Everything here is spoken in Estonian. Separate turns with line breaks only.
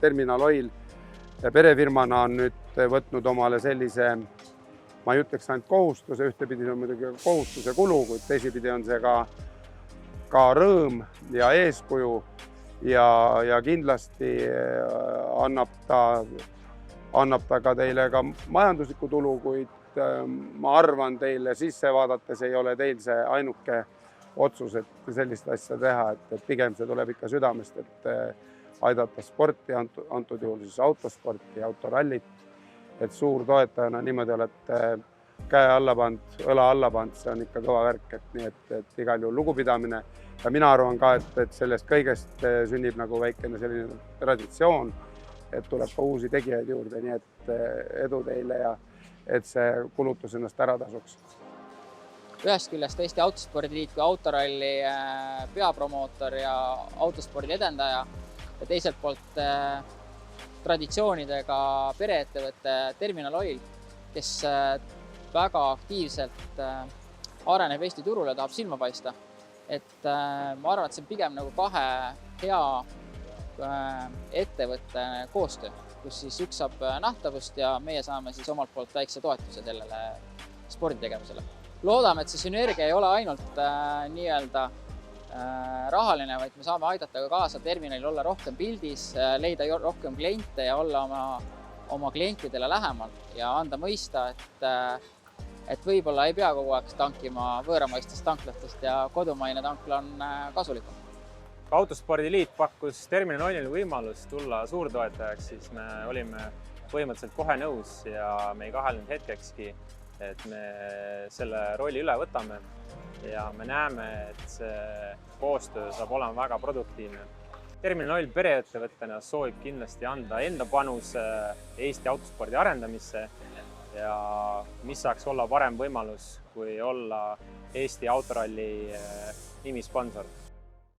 Terminal Oil perefirmana on nüüd võtnud omale sellise, ma ei ütleks ainult kohustuse, ühtepidi on muidugi kohustuse kulu, kuid teisipidi on see ka rõõm ja eeskuju ja kindlasti annab ta ka teile ka majanduslikku tulu, kuid ma arvan teile sisse vaadates ei ole teil see ainuke otsus, et sellist asja teha, et pigem see tuleb ikka südamest, et aidata sporti, antud juhul siis autosporti, autorallit, et suur toetajana niimoodi olete käe alla pannud, õla alla pannud, see on ikka kõva värk, et nii, et igal juhul lugupidamine ja mina arvan ka, et sellest kõigest sünnib nagu väikene selline traditsioon, et tuleb ka uusi tegijaid juurde, nii et edu teile ja et see kulutus ennast ära tasuks.
Ühest küljest Eesti Autospordiliit kui autoralli peapromootor ja autospordi edendaja ja teiselt poolt traditsioonidega pereettevõtte Terminal Oil, kes väga aktiivselt areneb Eesti turule ja tahab silma paista. Et ma arvan, et see on pigem nagu kahe hea ettevõtte koostöö, kus siis üks saab nähtavust ja meie saame siis omalt poolt väikse toetuse sellele sporditegevusele. Loodame, et see sünergia ei ole ainult nii-öelda rahaline, vaid me saame aidata ka kaasa terminalil olla rohkem pildis, leida rohkem kliente ja olla oma klientidele lähemal ja anda mõista, et võib-olla ei pea kogu aeg tankima võõramaistest tanklatest ja kodumaine tankla on kasulikum.
Autospordiliit pakkus Terminal Oilile võimalus tulla suurtoetajaks, siis me olime põhimõtteliselt kohe nõus ja me ei kahelnud hetkekski, et me selle rolli üle võtame ja me näeme, et see koostöö saab olema väga produktiivne. Terminal Oil pereettevõttena soovib kindlasti anda enda panuse Eesti autospordi arendamisse ja mis saaks olla parem võimalus, kui olla Eesti autoralli nimisponsor.